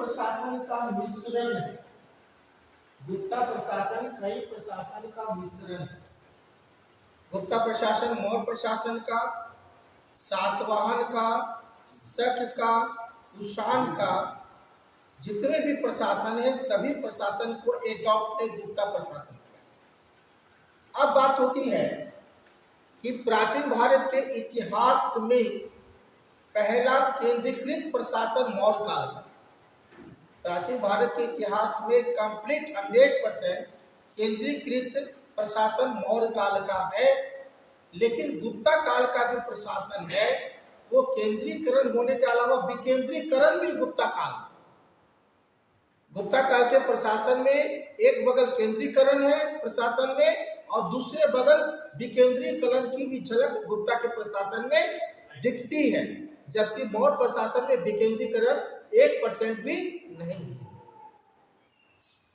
प्रशासन का मिश्रण है। गुप्ता प्रशासन कई प्रशासन का मिश्रण है। गुप्ता प्रशासन मौर्य प्रशासन का, सातवाहन का, शक का, कुषाण का, जितने भी प्रशासन है सभी प्रशासन को एडॉप्ट ने गुप्ता प्रशासन किया। अब बात होती है कि प्राचीन भारत के इतिहास में पहला केंद्रीकृत प्रशासन मौर्य काल का। प्राचीन भारत के इतिहास में कंप्लीट 100% केंद्रीकृत प्रशासन मौर्य काल का है। लेकिन गुप्ता काल का जो प्रशासन है वो केंद्रीकरण होने के अलावा विकेंद्रीकरण भी गुप्ता काल। गुप्ता काल के प्रशासन में एक बगल केंद्रीकरण है प्रशासन में और दूसरे बगल विकेंद्रीकरण की भी झलक गुप्ता के प्रशासन में दिखती है, जबकि मौर्य प्रशासन में विकेंद्रीकरण 1% भी नहीं है।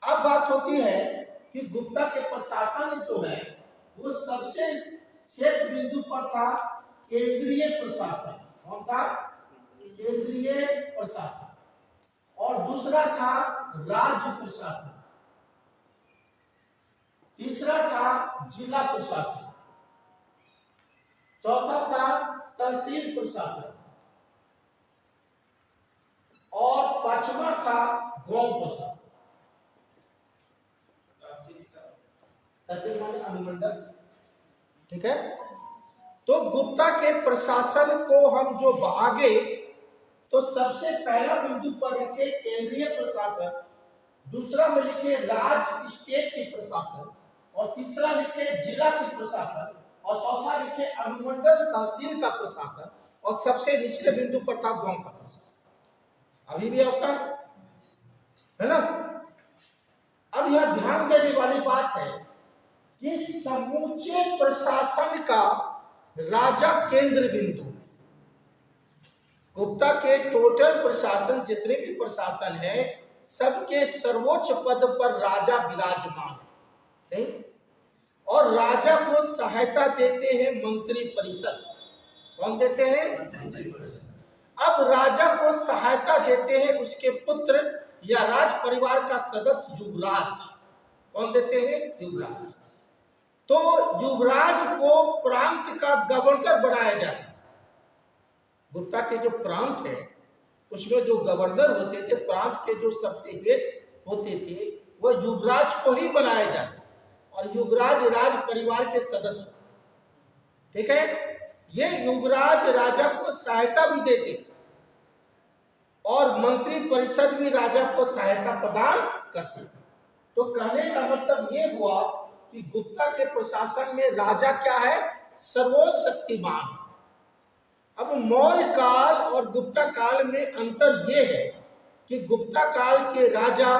अब बात होती है कि गुप्ता के प्रशासन जो है वो सबसे शीर्ष बिंदु पर था केंद्रीय प्रशासन। कौन था? केंद्रीय प्रशासन। और दूसरा था राज्य प्रशासन, तीसरा था जिला प्रशासन, चौथा था तहसील प्रशासन और पांचवा था गांव प्रशासन। तहसील माने अनुमंडल। ठीक है, तो गुप्ता के प्रशासन को हम जो भागे तो सबसे पहला बिंदु पर रखे केंद्रीय प्रशासन, दूसरा में लिखे राज्य स्टेट की प्रशासन और तीसरा लिखे जिला की प्रशासन और चौथा लिखे अनुमंडल तहसील का प्रशासन और सबसे निचले बिंदु पर था गांव का प्रशासन। अभी भी अवस्था है ना। अब यह ध्यान देने वाली बात है कि समूचे प्रशासन का राजा केंद्र बिंदु है। गुप्ता के टोटल प्रशासन जितने भी प्रशासन है सबके सर्वोच्च पद पर राजा विराजमान है और राजा को सहायता देते हैं मंत्री परिषद। कौन देते हैं? अब राजा को सहायता देते हैं उसके पुत्र या राज परिवार का सदस्य युवराज। कौन देते हैं? युवराज। तो युवराज को प्रांत का गवर्नर बनाया जाता है। गुप्ता के जो प्रांत है उसमें जो गवर्नर होते थे, प्रांत के जो सबसे हेड होते थे, वह युवराज को ही बनाया जाता और युवराज राज परिवार के सदस्य। ठीक है, ये युवराज राजा को सहायता भी देते और मंत्री परिषद भी राजा को सहायता प्रदान करते। तो कहने का मतलब ये हुआ कि गुप्ता के प्रशासन में राजा क्या है? सर्वोच्च शक्तिमान। अब मौर्य काल और गुप्ता काल में अंतर यह है कि गुप्ता काल के राजा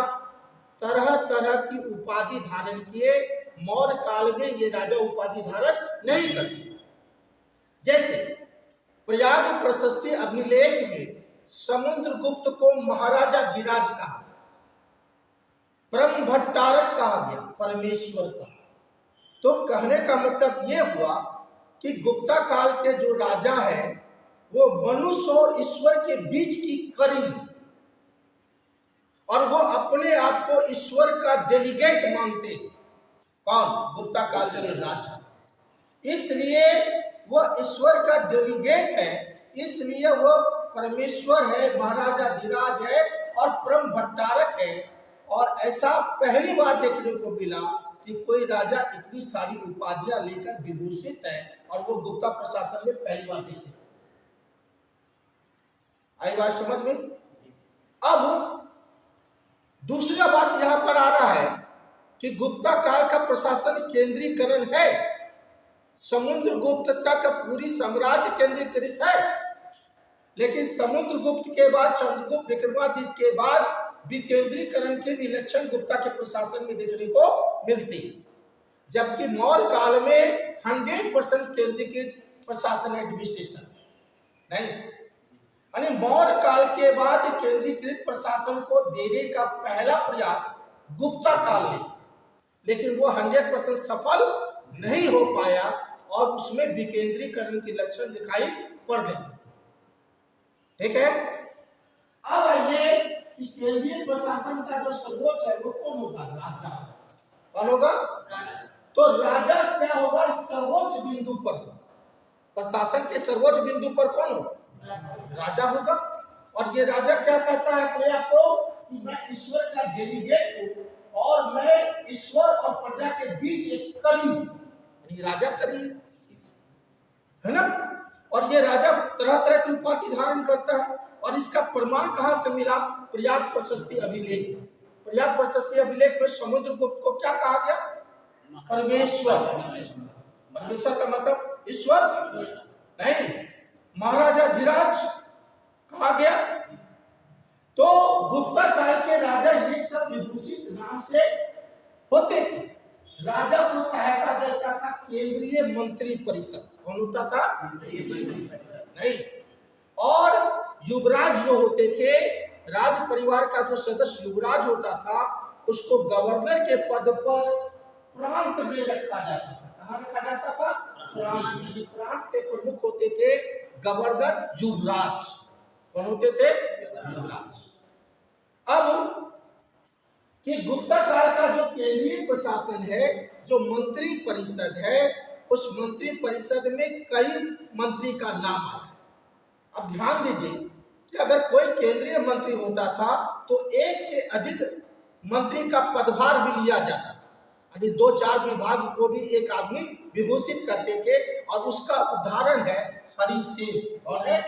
तरह तरह की उपाधि धारण किए, मौर्य काल में ये राजा उपाधि धारण नहीं करते। जैसे प्रयाग प्रशस्ति अभिलेख में समुद्रगुप्त को महाराजा धिराज कहा गया, ब्रह्मभट्टारक कहा गया, परमेश्वर कहा। तो कहने का मतलब यह हुआ कि गुप्ता काल के जो राजा है वो मनुष्य और ईश्वर के बीच की कड़ी और वो अपने आप को ईश्वर का डेलीगेट मानते। कौन? गुप्ता काल के राजा। इसलिए वो ईश्वर का डेलीगेट है, इसलिए वो परमेश्वर है, महाराजा धिराज है और ब्रह्मभट्टारक है। और ऐसा पहली बार देखने को मिला कि कोई राजा इतनी सारी उपाधियां लेकर विभूषित है और वो गुप्ता प्रशासन में पहली बार देखे। आई बात समझ में? अब दूसरा बात यहां पर आ रहा है कि गुप्ता काल का प्रशासन केंद्रीकरण है। समुद्रगुप्त तक पूरी साम्राज्य केंद्रीकृत है, लेकिन समुद्रगुप्त के बाद चंद्रगुप्त विक्रमादित्य के बाद विकेंद्रीकरण के भी लक्षण गुप्ता के प्रशासन में देखने को मिलते, जबकि मौर्य काल में 100% केंद्रीकृत प्रशासन एडमिनिस्ट्रेशन नहीं। यानी मौर्य काल के बाद केंद्रीकृत प्रशासन को देने का पहला प्रयास गुप्ता काल ने किया, लेकिन वो 100% सफल नहीं हो पाया और उसमें विकेंद्रीकरण के लक्षण दिखाई पड़ गए। ठीक है, अब आइए कि केंद्रीय प्रशासन का जो सर्वोच्च है वो कौन होगा? राजा। कौन होगा? तो राजा क्या होगा? सर्वोच्च बिंदु पर, प्रशासन के सर्वोच्च बिंदु पर कौन होगा? राजा होगा। और ये राजा क्या कहता है अपने आप को कि मैं ईश्वर का डेलीगेट हूं और मैं ईश्वर और प्रजा के बीच एक कड़ी, यानी राजा कड़ी है ना। और ये राजा तरह तरह की उपाधि धारण करता है। और इसका प्रमाण कहां से मिला? प्रयाग प्रशस्ति अभिलेख। प्रयाग प्रशस्ति अभिलेख में समुद्रगुप्त को क्या कहा गया? परमेश्वर। परमेश्वर का मतलब ईश्वर नहीं, महाराजा धीराज कहा गया। तो गुप्ता काल के राजा ये सब विभूषित नाम से होते थे। राजा को सहायता देता था केंद्रीय मंत्री परिषद। कौन होता था? नहीं। और युवराज जो होते थे, राज परिवार का जो सदस्य युवराज होता था, उसको गवर्नर के पद पर प्रांत में रखा जाता था। कहाँ रखा जाता था? प्रांत में। प्रांत के प्रमुख होते थे गवर्नर, युवराज। कौन होते थे? युवराज। अब कि गुप्ता काल का जो केंद्रीय प्रशासन है, जो मंत्री परिषद है, उस मंत्री परिषद में कई मंत्री का नाम आया। अब ध्यान दीजिए कि अगर कोई केंद्रीय मंत्री होता था तो एक से अधिक मंत्री का पदभार भी लिया जाता था, यानी 2-4 विभाग को भी एक आदमी विभूषित करते थे। और उसका उदाहरण है हरिसेन। और है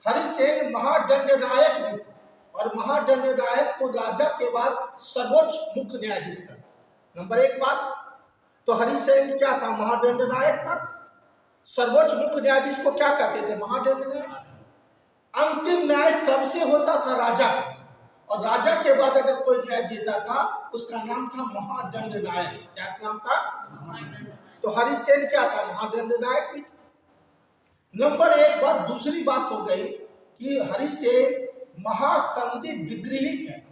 हरिसेन महादंडनायक भी था। और महादंडनायक को राजा के बाद सर्वोच्च मुख्य न्यायाधीश था। नंबर 1 बात तो हरिसेन क्या था? महादंडनायक था। सर्वोच्च मुख्य न्यायाधीश को क्या कहते थे? महादंडनायक। अंतिम न्याय सबसे होता था राजा, और राजा के बाद अगर कोई न्याय देता था उसका नाम था महादंडनायक। क्या नाम था? तो हरिसेन क्या था? महादंडनायक भी था। नंबर 1 बात। दूसरी बात हो गई कि हरिसेन महासंधि विग्रहिक है।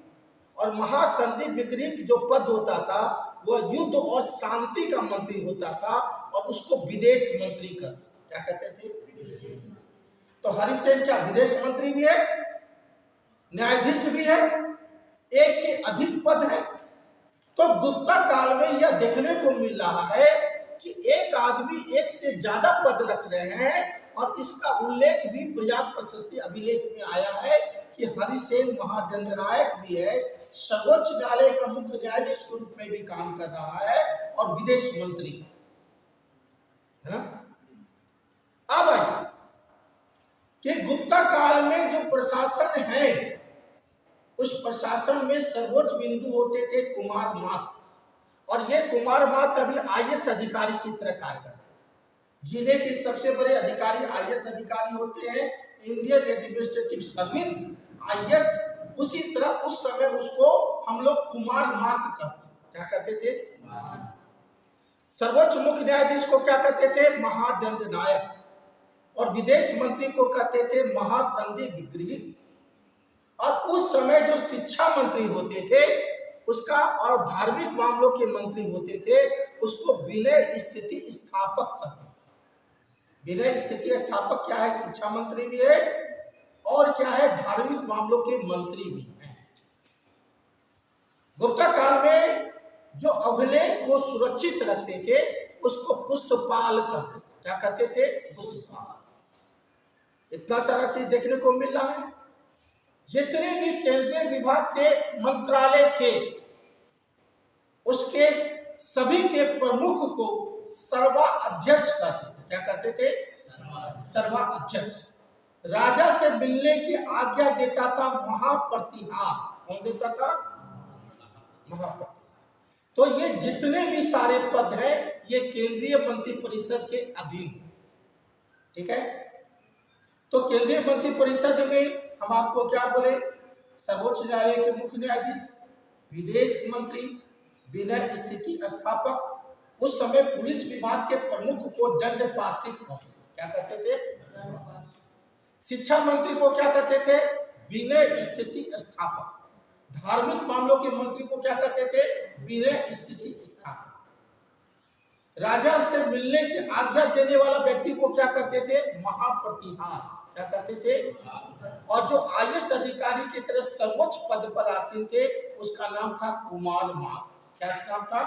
और महासंधि विग्रहिक जो पद होता था वह युद्ध और शांति का मंत्री होता था, और उसको विदेश मंत्री कहते। क्या कहते थे? तो हरिसेन क्या विदेश मंत्री भी है, न्यायाधीश भी है, एक से अधिक पद है। तो गुप्ता काल में यह देखने को मिल रहा है कि एक आदमी एक से ज्यादा पद रख रहे हैं। और इसका उल्लेख भी प्रयाग प्रशस्ति अभिलेख में आया है कि हरिसेन महादंडनायक भी है, सर्वोच्च न्यायालय का मुख्य न्यायाधीश के रूप में भी काम कर रहा है, और विदेश मंत्री है ना। अब आइए कि गुप्ता काल में जो प्रशासन है, उस प्रशासन में सर्वोच्च बिंदु होते थे कुमार मात। और ये कुमार मात अभी IAS अधिकारी की तरह कार्य करते हैं। जिले के सबसे बड़े अधिकारी IAS अधिकारी होते हैं, इंडियन एडमिनिस्ट्रेटिव सर्विस IAS। उसी तरह उस समय उसको हम लोग कुमार मात कहते हैं। क्या कहते थे? सर्वोच्च मुख्य न्यायाधीश को क्या कहते थे? महादंडनायक। और विदेश मंत्री को कहते थे महासंधि विग्रहिक। और उस समय जो शिक्षा मंत्री होते थे उसका, और धार्मिक मामलों के मंत्री होते थे, उसको विनय स्थिति स्थापक कहते। विनय स्थिति स्थापक क्या है? शिक्षा मंत्री भी है, और क्या है? धार्मिक मामलों के मंत्री भी हैं। गुप्ता काल में जो अभिलेख को सुरक्षित रखते थे उसको पुस्तपाल कहते थे। क्या कहते थे? पुस्तपाल। इतना सारा चीज देखने को मिल रहा है। जितने भी केंद्रीय विभाग के मंत्रालय थे उसके सभी के प्रमुख को सर्वा अध्यक्ष कहते थे। क्या कहते थे? सर्वा अध्यक्ष। राजा से मिलने की आज्ञा देता था महाप्रतिहार। कौन देता था? महाप्रतिहार। तो ये जितने भी सारे पद हैं ये केंद्रीय मंत्री परिषद के अधीन। ठीक है। तो केंद्रीय मंत्री परिषद में हम आपको क्या बोले? सर्वोच्च न्यायालय के मुख्य न्यायाधीश, विदेश मंत्री, विनय स्थिति स्थापक। उस समय पुलिस विभाग के प्रमुख को दंडपाशिक कहते थे। क्या कहते थे? शिक्षा मंत्री को क्या कहते थे? विनय स्थिति स्थापक। धार्मिक मामलों के मंत्री को क्या कहते थे? विनय स्थिति स्थापक। राजा से मिलने की आज्ञा देने वाला व्यक्ति को क्या कहते थे? महाप्रतिहार। क्या कहते थे? और जो आईएएस अधिकारी की तरह सर्वोच्च पद पर आसीन थे उसका नाम था कुमार माल। क्या नाम था?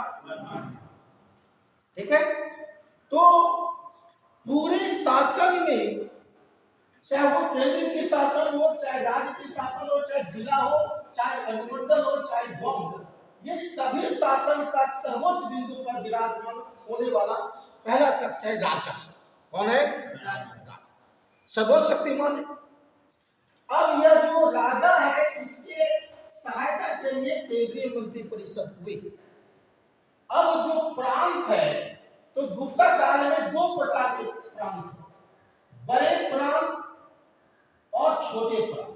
ठीक है। तो पूरे शासन में, चाहे वो केंद्र की शासन हो, चाहे राज्य की शासन हो, चाहे जिला हो, चाहे अनुमंडल हो, चाहे गांव हो, ये सभी शासन का सर्वोच्च बिंदु पर विराजमान होने वाला पहला शख्स है राजा। कौन है? राजा। सर्वोच्च शक्तिमान है। अब यह जो राजा है इसके सहायता के लिए केंद्रीय मंत्रिपरिषद हुई। अब जो प्रांत है, तो गुप्ता काल में दो प्रकार के प्रांत थे, बड़े प्रांत और छोटे प्रांत।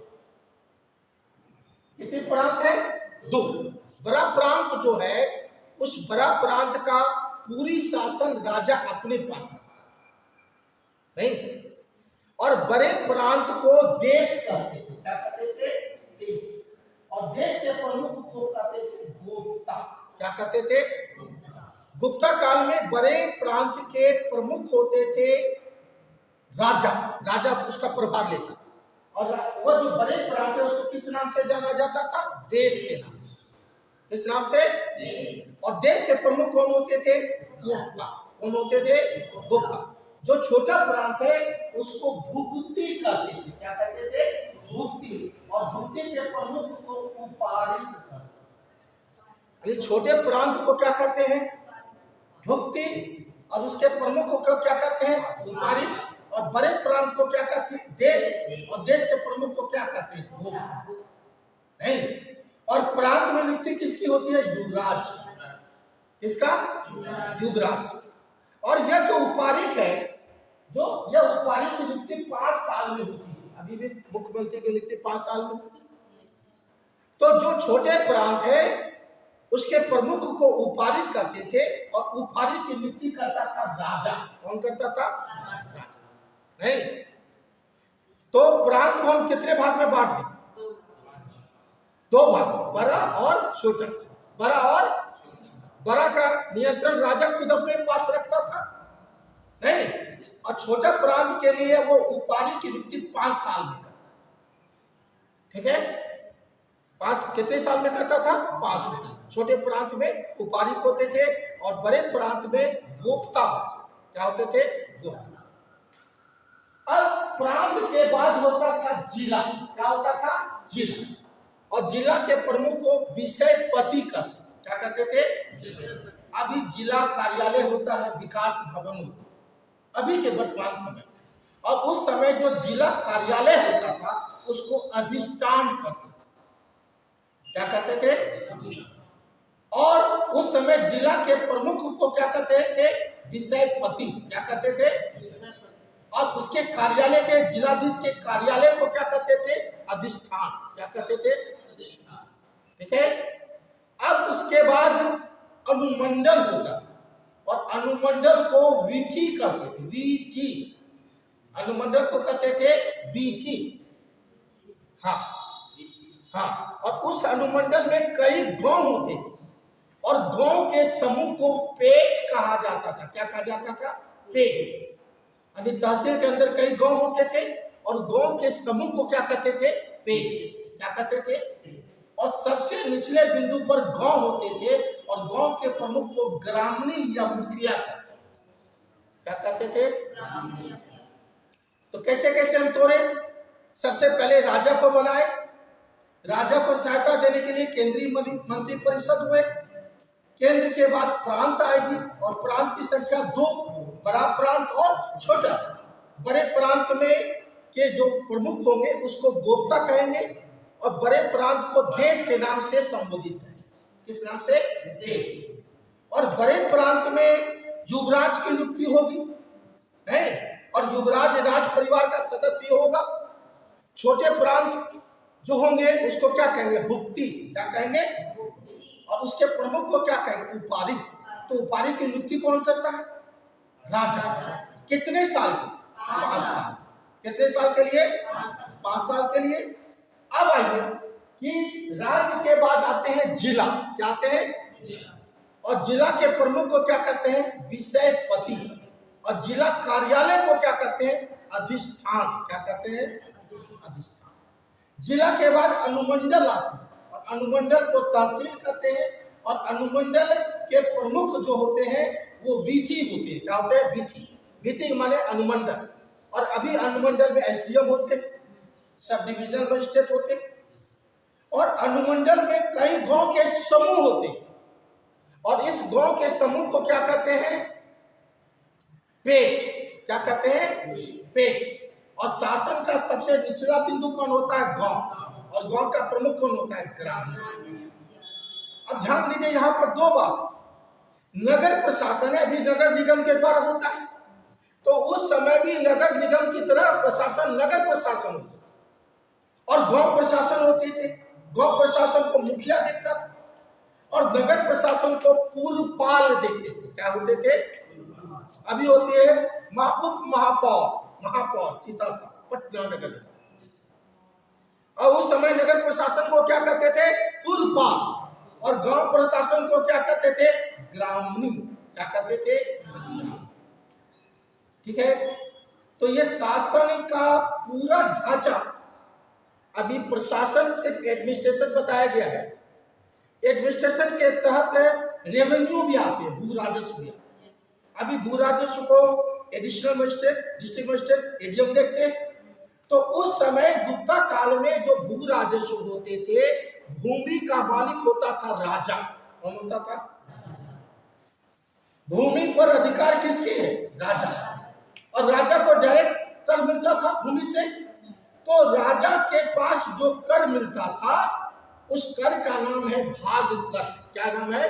कितने प्रांत है? दो। बड़ा प्रांत जो है, उस बड़ा प्रांत का पूरी शासन राजा अपने पास रखता था, नहीं। और बड़े प्रांत को देश कहते थे। क्या कहते थे? देश। और देश के प्रमुख को कहते थे गुप्ता। क्या कहते थे? गुप्ता काल में बड़े प्रांत के प्रमुख होते थे राजा। राजा उसका प्रभार लेता था। और वो जो बड़े प्रांत है उसको किस नाम से जाना जाता था? देश के नाम से। किस नाम से? देश। और देश के प्रमुख कौन होते थे? गुप्ता। कौन होते थे? गुप्ता। जो छोटा प्रांत है उसको भुक्ति कहते थे। क्या कहते थे? भुक्ति। और भुक्ति के प्रमुख को उपारिक कहते हैं। छोटे प्रांत को क्या कहते हैं? भुक्ति। और उसके प्रमुख को क्या कहते हैं? उपारिक। और बड़े प्रांत को क्या कहते हैं? देश। और देश के प्रमुख को क्या कहते हैं? भुक्ता। नहीं। और प्रांत में नियुक्ति किसकी होती है? युवराज। किसका? युवराज। और यह जो उपारिक है, जो यह उपारिक की नियुक्ति 5 साल में होती है। अभी भी मुख्यमंत्री की नियुक्ति 5 साल में होती है। तो जो छोटे प्रांत है उसके प्रमुख को उपारिक कहते थे। और उपारिक की नियुक्ति करता था राजा। कौन करता था? राजा। नहीं। तो प्रांत को हम कितने भाग में बांट दें? 2 भाग, बड़ा और छोटा। बड़ा और बड़ा का नियंत्रण राजा खुद अपने पास रखता था, नहीं। और छोटा प्रांत के लिए वो उपारी की नियुक्ति 5 साल में करता था। ठीक है। 5 कितने साल में करता था? 5 साल। छोटे प्रांत में उपारिक होते थे और बड़े प्रांत में गुप्ता होते थे। क्या होते थे? गुप्ता। अब प्रांत के बाद होता था जिला। क्या होता था? जिला। और जिला के प्रमुख को विषयपति कहते। क्या कहते थे? अभी जिला कार्यालय होता है, विकास भवन होता है अभी के वर्तमान समय। और उस समय जो जिला कार्यालय होता था उसको अधिष्ठान कहते थे। क्या कहते थे? और उस समय जिला के प्रमुख को क्या कहते थे? विषयपति। क्या कहते थे? और उसके कार्यालय के, जिलाधीश के कार्यालय को क्या कहते थे? अधिष्ठान। क्या कहते थे? ठीक है। अब उसके बाद अनुमंडल होता और अनुमंडल को वीथी कहते थे। वीथी। अनुमंडल को कहते थे वीथी। हाँ हाँ। और उस अनुमंडल में कई गांव होते थे और गांव के समूह को पेट कहा जाता था। क्या कहा जाता था? पेट। यानी तहसील के अंदर कई गांव होते थे और गांव के समूह को क्या कहते थे? पेट। क्या कहते थे? और सबसे निचले बिंदु पर गांव होते थे और गांव के प्रमुख को ग्रामीण या मुखिया कहते थे। क्या कहते थे? तो कैसे कैसे हम तोड़े? सबसे पहले राजा को बनाए। राजा को सहायता देने के लिए केंद्रीय मंत्रिपरिषद हुए। केंद्र के बाद प्रांत आएगी और प्रांत की संख्या 2, बड़ा प्रांत और छोटा। बड़े प्रांत में के जो प्रमुख होंगे उसको गोप्ता कहेंगे और बड़े प्रांत को देश के नाम से संबोधित करेंगे। किस नाम से? देश। और बड़े प्रांत में युवराज की नियुक्ति होगी, है, और युवराज राज परिवार का सदस्य होगा। छोटे प्रांत जो होंगे उसको क्या कहेंगे? भुक्ति। क्या कहेंगे? और उसके प्रमुख को क्या कहेंगे? उपारिक। तो उपारिक की नियुक्ति कौन करता है? राजा। कितने साल के लिए? 5 साल। कितने साल के लिए? 5 साल के लिए। अब आइए कि राज्य के बाद आते हैं जिला। क्या आते हैं? जिला। और जिला के प्रमुख को क्या कहते हैं? विषयपति। और जिला कार्यालय को क्या कहते हैं? अधिष्ठान। क्या कहते हैं? अधिष्ठान। जिला के बाद अनुमंडल आते हैं और अनुमंडल को तहसील कहते हैं और अनुमंडल के प्रमुख जो होते हैं वो वीथी होते हैं। क्या होते हैं? वीथी। वीथी माने अनुमंडल। और अभी अनुमंडल में एसडीएम होते, सब डिविजनल मजिस्ट्रेट होते और अनुमंडल में कई गांव के समूह होते और इस गांव के समूह को क्या कहते हैं? पेट। क्या कहते हैं? पेट। और शासन का सबसे निचला बिंदु कौन होता है? गांव। और गांव का प्रमुख कौन होता है? ग्राम। अब ध्यान दीजिए यहाँ पर दो बात। नगर प्रशासन है, अभी नगर निगम के द्वारा होता है, तो उस समय भी नगर निगम की तरह प्रशासन नगर प्रशासन होता और गांव प्रशासन होते थे। गांव प्रशासन को मुखिया देखता था और नगर प्रशासन को पूर्वपाल देखते थे। क्या होते थे? अभी होती है उप महापौर सीता सा पटना नगर। और उस समय नगर प्रशासन को क्या कहते थे? पूर्वपाल। और गांव प्रशासन को क्या कहते थे? ग्रामीण। क्या कहते थे? ठीक है। तो ये शासन का पूरा ढांचा। अभी प्रशासन सिर्फ एडमिनिस्ट्रेशन बताया गया है। एडमिनिस्ट्रेशन के तहत रेवेन्यू भी आते हैं, भू राजस्व भी आते हैं। अभी भू राजस्व को additional magistrate, district magistrate, ADM देखते हैं। तो उस समय गुप्ता काल में जो भू राजस्व होते थे, भूमि का मालिक होता था राजा। कौन होता था? भूमि पर अधिकार किसके है? राजा। और राजा को डायरेक्ट कर मिलता था भूमि से। तो राजा के पास जो कर मिलता था उस कर का नाम है भाग कर। क्या नाम है?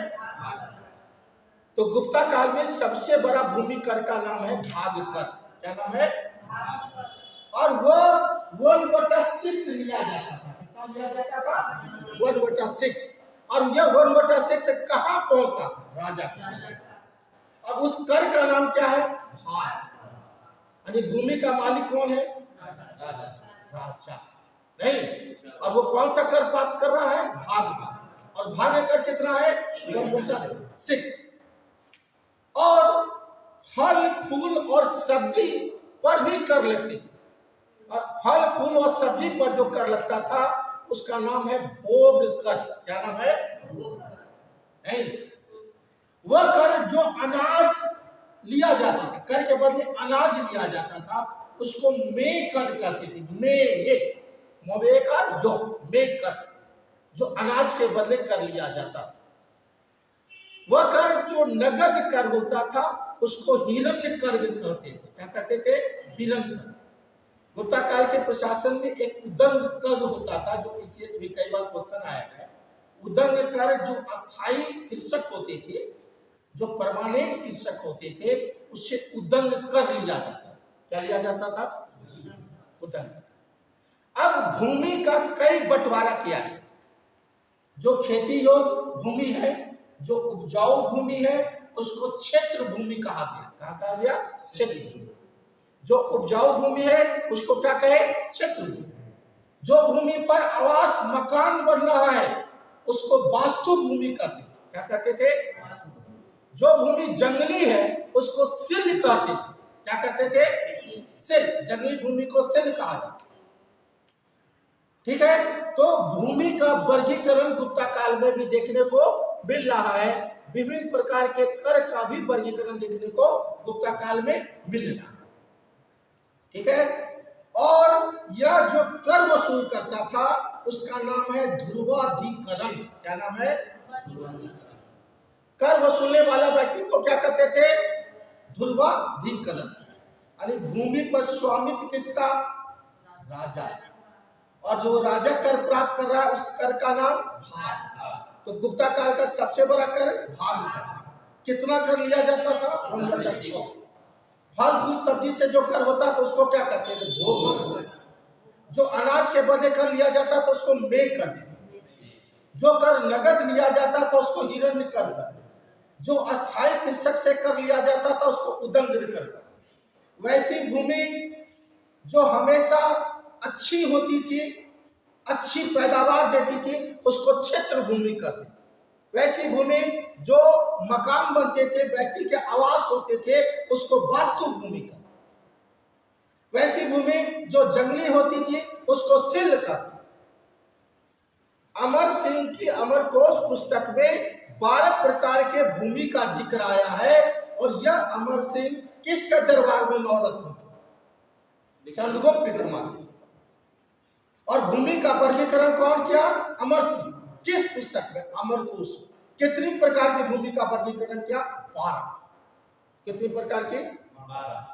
तो गुप्ता काल में सबसे बड़ा भूमि कर का नाम है भाग कर। क्या नाम है? और वो 1/6 लिया जाता था। कितना लिया जाता था? 1/6। और यह 1/6 कहाँ पहुंचता था? राजा के। और उस कर का नाम क्या है? भाग। यानी भूमि का मालिक कौन है? राजा। नहीं। और वो कौन सा कर प्राप्त कर रहा है? भाग का। और भाग कर कितना है? 1/6। और फल फूल और सब्जी पर भी कर लेते थे। और फल फूल और सब्जी पर जो कर लगता था उसका नाम है भोग कर। क्या नाम है? नहीं। वह कर जो अनाज लिया जाता था, कर के बदले अनाज लिया जाता था, उसको मे कर कहते थे। मे कर, जो अनाज के बदले कर लिया जाता था। वह कर जो नगद कर होता था उसको हिरण्य कर कहते थे। क्या कहते थे? हिरण्य कर। गुप्ता काल के प्रशासन में एक उदंग कर होता था, जो पीसीएस भी कई बार क्वेश्चन आया है। उदंग कर जो अस्थाई कृषक होते थे, जो परमानेंट कृषक होते थे, उससे उदंग कर लिया जाता था। क्या लिया जाता था? उदंग। अब भूमि का कई बंटवारा किया गया। जो खेती योग्य भूमि है, जो उपजाऊ भूमि है, उसको क्षेत्र भूमि कहा गया। कहा कहा गया? क्षेत्र भूमि। जो उपजाऊ भूमि है उसको क्या कहे? क्षेत्र भूमि। जो भूमि पर आवास मकान बन रहा है उसको वास्तु भूमि कहते थे। क्या कहते थे? जो भूमि जंगली है उसको सिल कहते थे। क्या कहते थे? सिल। जंगली भूमि को सिल कहा जाता। ठीक है। तो भूमि का वर्गीकरण गुप्ता काल में भी देखने को मिल रहा है। विभिन्न प्रकार के कर का भी वर्गीकरण देखने को गुप्ता काल में मिल रहा है। ठीक है। और यह जो कर वसूल करता था उसका नाम है ध्रुवाधिकरण। क्या नाम है? कर वसूलने वाला व्यक्ति को क्या कहते थे? ध्रुवाधिकरण। यानी भूमि पर स्वामित्व किसका? राजा। और जो राजा कर प्राप्त कर रहा है उस कर का नाम भाग। तो गुप्ता काल का सबसे बड़ा कर भाग कर। कितना कर लिया जाता था? 1/6। फल फूल सब्जी से जो कर होता था उसको क्या कहते थे? भोग। जो अनाज के बदले कर लिया जाता था उसको मे कर। जो कर नगद लिया जाता था उसको हिरण्य कर। जो अस्थायी कृषक से कर लिया जाता था उसको उदंग कर। वैसी भूमि जो हमेशा अच्छी होती थी, अच्छी पैदावार देती थी, उसको क्षेत्र भूमि कहते। वैसी भूमि जो मकान बनते थे, व्यक्ति के आवास होते थे, उसको वास्तु भूमि कहते। वैसी भूमि जो जंगली होती थी उसको सिल कर। अमर सिंह की अमरकोश पुस्तक में 12 प्रकार के भूमि का जिक्र आया है, और यह अमर सिंह किसके दरबार में नौरत होती? चंद्रगुप्त विक्रमादित्य। और भूमि का वर्गीकरण कौन किया? अमर सिंह। किस पुस्तक में? अमरकोश। कितनी प्रकार की भूमि का वर्गीकरण किया? 12। कितनी प्रकार की? 12।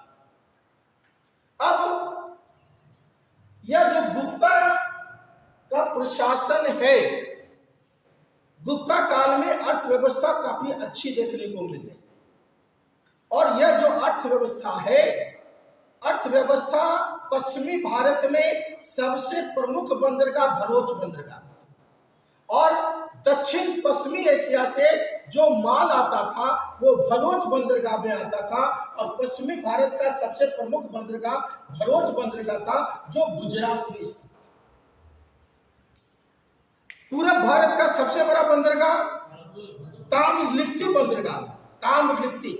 अब यह जो गुप्ता का प्रशासन है, गुप्ता काल में अर्थव्यवस्था काफी अच्छी देखने को मिल रही, और यह जो अर्थव्यवस्था है, अर्थव्यवस्था पश्चिमी भारत में सबसे प्रमुख बंदरगाह भरूच बंदरगाह, और दक्षिण पश्चिमी एशिया से जो माल आता था वो भरूच बंदरगाह में आता था, और पश्चिमी भारत का सबसे प्रमुख बंदरगाह भरूच बंदरगाह था जो गुजरात में स्थित। पूरब भारत का सबसे बड़ा बंदरगाह ताम्रलिप्ति बंदरगाह, ताम्रलिप्ति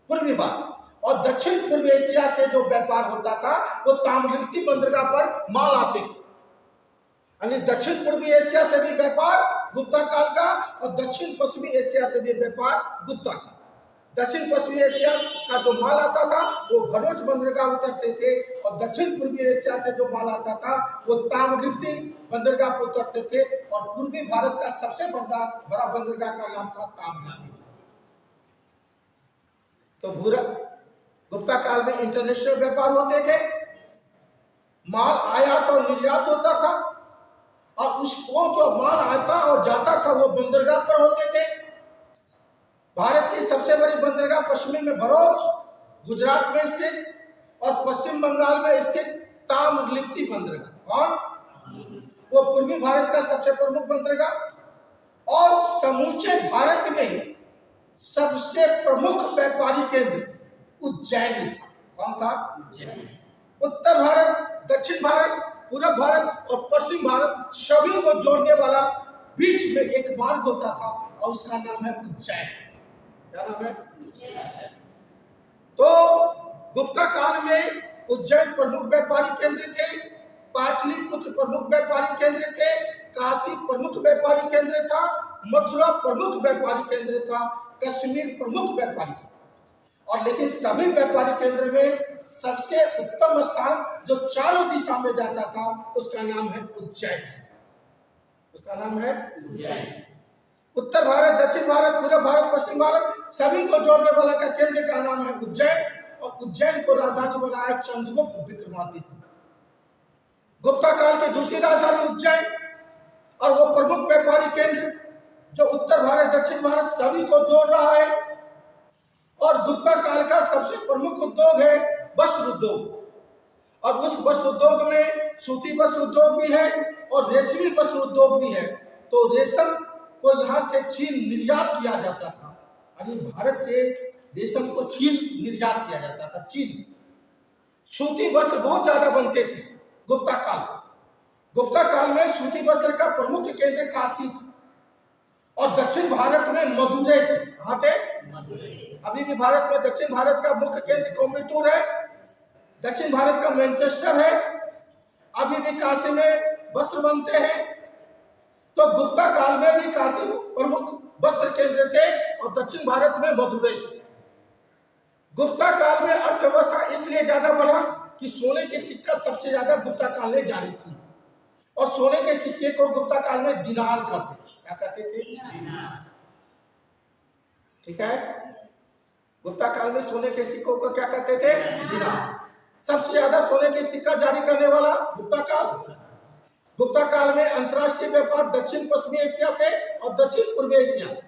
पूर्वी भारत, और दक्षिण पूर्व एशिया से जो व्यापार होता था वो ताम्रलिप्ति बंदरगाह पर माल आते थे। यानी दक्षिण पूर्वी एशिया से भी व्यापार गुप्ता काल का, और दक्षिण पश्चिमी एशिया से भी व्यापार गुप्ता का। दक्षिण पश्चिमी एशिया का जो माल आता था वो भरूच बंदरगाह उतरते थे, और दक्षिण पूर्वी एशिया से जो माल आता था वो ताम्रलिप्ति बंदरगाह पर उतरते थे, और पूर्वी भारत का सबसे बड़ा बंदरगाह का नाम था ताम्रलिप्ति। तो गुप्ता काल में इंटरनेशनल व्यापार होते थे, माल आयात और निर्यात होता था, और उसको जो माल आता और जाता था वो बंदरगाह पर होते थे। भारत की सबसे बड़ी बंदरगाह पश्चिमी में भरूच, गुजरात में स्थित, और पश्चिम बंगाल में स्थित ताम्रलिप्ति बंदरगाह, और वो पूर्वी भारत का सबसे प्रमुख बंदरगाह। और समूचे भारत में सबसे प्रमुख व्यापारी केंद्र उज्जैन था। कौन था? उज्जैन। उत्तर भारत, दक्षिण भारत, पूर्व भारत और पश्चिम भारत सभी को जोड़ने वाला बीच में एक मार्ग होता था, और उसका नाम है उज्जैन। क्या नाम है? तो गुप्ता काल में उज्जैन प्रमुख व्यापारी केंद्र थे, पाटलिपुत्र प्रमुख व्यापारी केंद्र थे, काशी प्रमुख व्यापारी केंद्र था, मथुरा प्रमुख व्यापारी केंद्र था, कश्मीर प्रमुख व्यापारी केंद्र। और लेकिन सभी व्यापारी केंद्र में सबसे उत्तम स्थान जो चारों दिशा में जाता था उसका नाम है उज्जैन। उसका नाम है उज्जैन। उत्तर भारत, दक्षिण भारत, पूर्व भारत, पश्चिम भारत सभी को जोड़ने वाला का केंद्र का नाम है उज्जैन, और उज्जैन को राजधानी बनाया चंद्रगुप्त विक्रमादित्य। गुप्ता काल की दूसरी राजधानी उज्जैन, और वो प्रमुख व्यापारी केंद्र जो उत्तर भारत, दक्षिण भारत सभी को जोड़ रहा है। और गुप्ता काल का सबसे प्रमुख उद्योग है वस्त्र उद्योग, और उस वस्त्र उद्योग में सूती वस्त्र उद्योग भी है और रेशमी वस्त्र उद्योग भी है। तो रेशम को यहाँ से चीन निर्यात किया जाता था, यानी भारत से रेशम को चीन निर्यात किया जाता था। चीन सूती वस्त्र बहुत ज्यादा बनते थे गुप्ता काल। गुप्ता काल में सूती वस्त्र का प्रमुख केंद्र काशी था, और दक्षिण भारत में मदुरै थे। कहाँ थे? अभी भी भारत में दक्षिण भारत का मुख्य केंद्र कोयम्बटूर है, दक्षिण भारत का मैनचेस्टर है, अभी भी काशी में वस्त्र बनते हैं। तो गुप्ता काल में भी काशी प्रमुख वस्त्र केंद्र थे, और दक्षिण भारत में मदुरै थे। गुप्ता काल में अर्थव्यवस्था इसलिए ज्यादा बढ़ा कि सोने के सिक्का सबसे ज्यादा गुप्ता काल ने जारी किए, और सोने के सिक्के को गुप्ता काल में दिनार कहते थे। क्या कहते थे? दिनार। ठीक है, गुप्ता काल में सोने के सिक्कों को क्या कहते थे? दिनार। सबसे ज्यादा सोने के सिक्का जारी करने वाला गुप्ता काल। गुप्ता काल में अंतरराष्ट्रीय व्यापार दक्षिण पश्चिमी एशिया से और दक्षिण पूर्व एशिया से,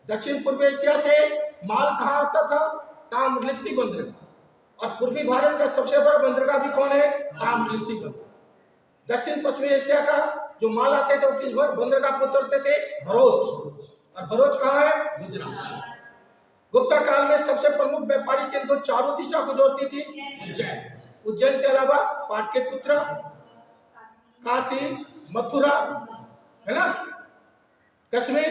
दक्षिण पूर्व एशिया से माल कहाँ आता था? ताम्रलिप्ति बंदरगाह। और पूर्वी भारत का सबसे बड़ा बंदरगाह भी कौन है? ताम्रलिप्ति बंदरगाह। दक्षिण पश्चिमी एशिया का जो माल आते थे वो किस बंदरगाह पर उतरते थे? भरूच। और भरूच कहाँ है? गुजरात। गुप्ता काल में सबसे प्रमुख व्यापारी केंद्र चारों दिशा को जोड़ती थी उज्जैन। उज्जैन के अलावा पाटलिपुत्र, काशी, मथुरा, है ना, कश्मीर,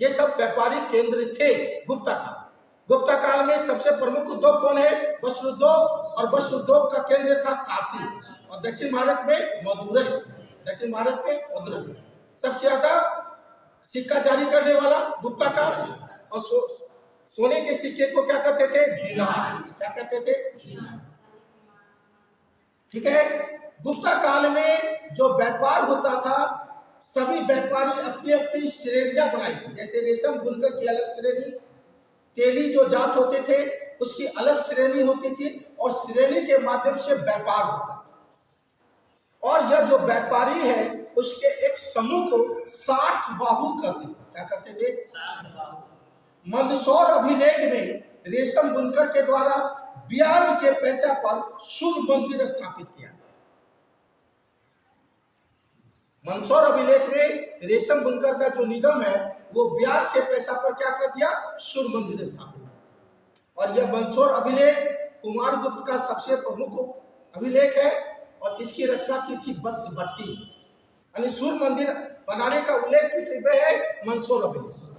ये सब व्यापारी केंद्र थे गुप्ता काल। गुप्ता काल में सबसे प्रमुख उद्योग कौन है? वस्त्र उद्योग, और वस्त्र उद्योग का केंद्र था काशी, और दक्षिण भारत में मदुरै। दक्षिण भारत में मदुरै सबसे ज्यादा सिक्का जारी करने वाला गुप्ता काल। और सोने के सिक्के को क्या कहते थे? दीनार। क्या कहते थे? ठीक है। गुप्ता काल में जो व्यापार होता था, सभी व्यापारी अपनी अपनी श्रेणियां बनाई थी। जैसे रेशम बुनकर की अलग श्रेणी, तेली जो जात होते थे उसकी अलग श्रेणी होती थी, और श्रेणी के माध्यम से व्यापार होता था। और यह जो व्यापारी है उसके एक समूह को 60 बाहु कहते थे। क्या कहते थे? मंदसौर अभिलेख में रेशम बुनकर के द्वारा ब्याज के पैसा पर सूर्य मंदिर स्थापित किया गया। मंदसौर अभिलेख में रेशम बुनकर का जो निगम है वो ब्याज के पैसा पर क्या कर दिया? सूर्य मंदिर स्थापित। और यह मंदसौर अभिलेख कुमार गुप्त का सबसे प्रमुख अभिलेख है, और इसकी रचना की थी वत्स भट्टी। यानी सूर्य मंदिर बनाने का उल्लेख किसमें है? मंदसौर अभिलेख।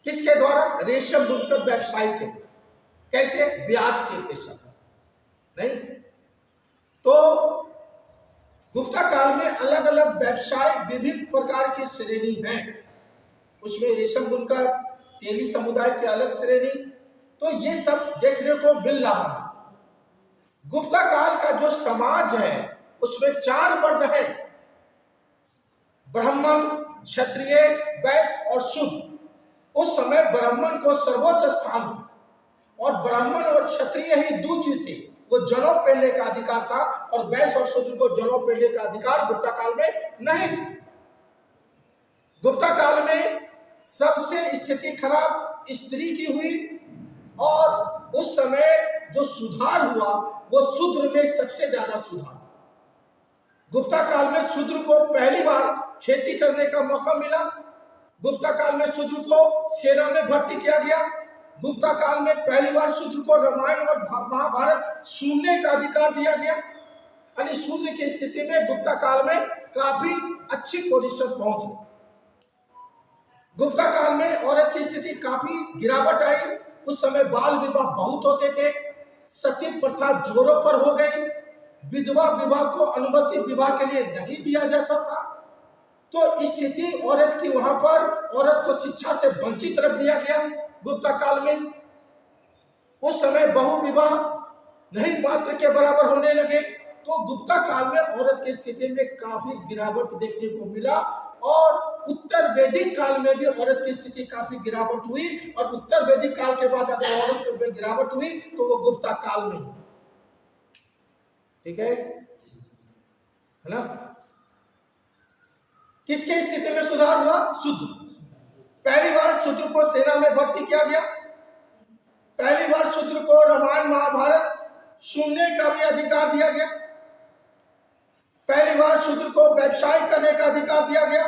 किसके द्वारा? रेशम बुनकर व्यवसायी के। कैसे? ब्याज के पैसा नहीं। तो गुप्ता काल में अलग अलग व्यवसाय विभिन्न प्रकार की श्रेणी है। उसमें रेशम बुनकर, तेली समुदाय के अलग श्रेणी, तो ये सब देखने को मिल रहा है। गुप्ता काल का जो समाज है उसमें 4 वर्ग है: ब्राह्मण, क्षत्रिय, वैश्य और शूद्र। उस समय ब्राह्मण को सर्वोच्च स्थान था, और ब्राह्मण और क्षत्रिय ही दूजी थे, वो जनेऊ पहनने का अधिकार था, और वैश्य और शूद्र को जनेऊ पहनने का अधिकार गुप्ता काल में नहीं था। गुप्ता काल में सबसे स्थिति खराब स्त्री की हुई, और उस समय जो सुधार हुआ वो शूद्र में सबसे ज्यादा सुधार। गुप्ता काल में शूद्र को पहली बार खेती करने का मौका मिला। गुप्ता काल में शूद्र को सेना में भर्ती किया गया। गुप्ता काल में पहली बार शूद्र को रामायण और महाभारत सुनने का अधिकार दिया गया। यानी शूद्र की स्थिति में गुप्ता काल में काफी अच्छी पोजीशन पहुंच गई। गुप्ता काल में औरत की स्थिति काफी गिरावट आई। उस समय बाल विवाह बहुत होते थे, सती प्रथा जोरों पर हो गई, विधवा विवाह को अनुमति विवाह के लिए नहीं दिया जाता था। तो स्थिति औरत की वहां पर औरत को शिक्षा से वंचित रख दिया गया गुप्ता काल में। उस समय बहु विवाह नहीं मात्र के बराबर होने लगे। तो गुप्ता काल में औरत की स्थिति में काफी गिरावट देखने को मिला, और उत्तर वैदिक काल में भी औरत की स्थिति काफी गिरावट हुई। और उत्तर वैदिक काल के बाद अगर औरत में गिरावट हुई तो वो गुप्ता काल में। ठीक है ना? किसके स्थिति में सुधार हुआ? शूद्र। पहली बार शूद्र को सेना में भर्ती किया गया। पहली बार शूद्र को रामायण महाभारत सुनने का भी अधिकार दिया गया। पहली बार शूद्र को व्यवसाय करने का अधिकार दिया गया,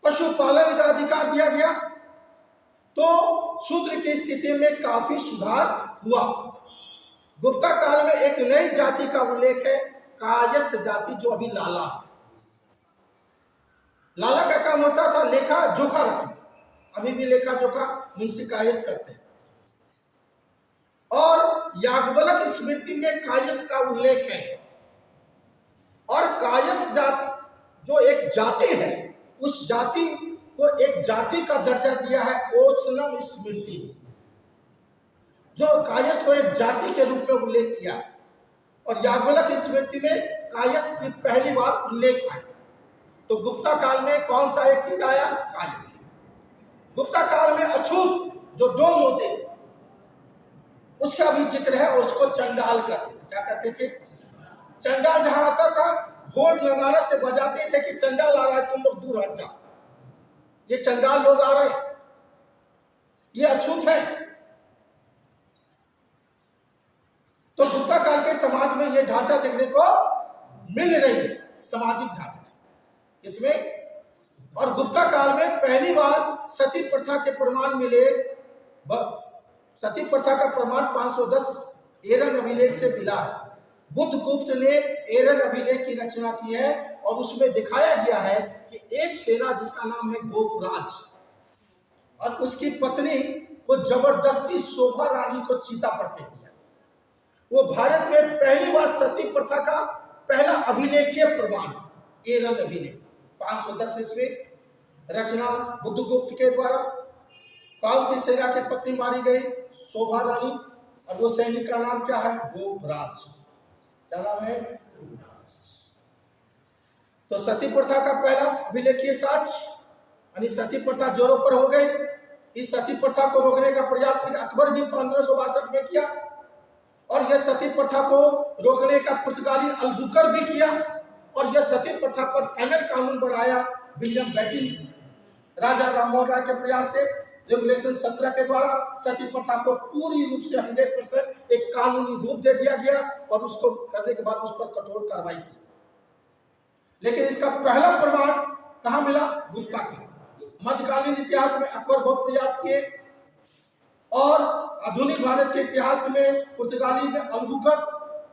पशुपालन का अधिकार दिया गया। तो शूद्र की स्थिति में काफी सुधार हुआ। गुप्ता काल में एक नई जाति का उल्लेख है, कायस्थ जाति, जो अभी लाला है। लाला का काम होता था लेखा जोखा रखना। अभी भी लेखा जोखा मुंशी कायस्थ करते हैं। और याज्ञवल्क्य स्मृति में कायस्थ का उल्लेख है। और कायस्थ जाति जो एक जाति है, उस जाति को एक जाति का दर्जा दिया है ओशनम स्मृति, जो कायस्थ को एक जाति के रूप में उल्लेख किया। और याज्ञवल्क्य स्मृति में कायस्थ की पहली बार उल्लेख है। तो गुप्ता काल में कौन सा एक चीज आया? कायस्थ। गुप्ता काल में अछूत जो डोम होते थे उसका भी जिक्र है, और उसको चंडाल कहते थे। क्या कहते थे? चंडाल जहां आता था भोर नगारा से बजाते थे कि चंडाल आ रहा है, तुम लोग दूर हट जाओ, ये चंडाल लोग आ रहे हैं, ये अछूत है। तो गुप्ता काल के समाज में ये ढांचा देखने को मिल रही है, सामाजिक ढांचा इसमें। और गुप्ता काल में पहली बार सती प्रथा के प्रमाण मिले। सती प्रथा का प्रमाण 510 एरन अभिलेख से मिला। बुद्ध गुप्त ने एरन अभिलेख की रचना की है, और उसमें दिखाया गया है कि एक सेना जिसका नाम है गोपराज, और उसकी पत्नी तो जबरदस्ती शोभा रानी को चीता पर फेंक दिया। वो भारत में पहली बार सती प्रथा का पहला अभिलेखीय प्रमाण, एरन अभिलेख 510 ईस्वी, रचना बुद्धगुप्त के द्वारा। कौन सी सेना की पत्नी मारी गई? शोभा रानी। और वो सैनिक का नाम क्या है? गोपराज। क्या नाम है? तो सती प्रथा का पहला अभिलेखीय साक्ष्य, यानी सती प्रथा जोरों पर हो गई। इस सती प्रथा को रोकने का प्रयास फिर अकबर भी 1562 में किया, और यह सती प्रथा को रोकने का पुर्तगाली अलबुकर भी किया, और यह सती प्रथा पर फाइनल कानून बनाया विलियम बेटिंग। राजा राममोहन राय के प्रयास से रेगुलेशन 17 के द्वारा सती प्रथा को पूरी रूप से 100% एक कानूनी रूप दे दिया गया, और उसको करने के बाद उस पर कठोर कार्रवाई की। लेकिन इसका पहला प्रमाण कहाँ मिला? गुप्ता का। मध्यकालीन इतिहास में अकबर बहुत प्रयास किए, और आधुनिक भारत के इतिहास में पुर्तगाली में अलबुकर,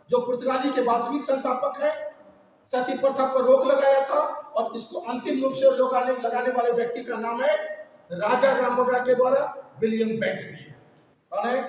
जो पुर्तगाली के वास्तविक संस्थापक हैं, सती प्रथा पर रोक लगाया था। और इसको अंतिम रूप से लगाने वाले व्यक्ति का नाम है राजा राममोहन राय के द्वारा विलियम बेटिंग। कौन है?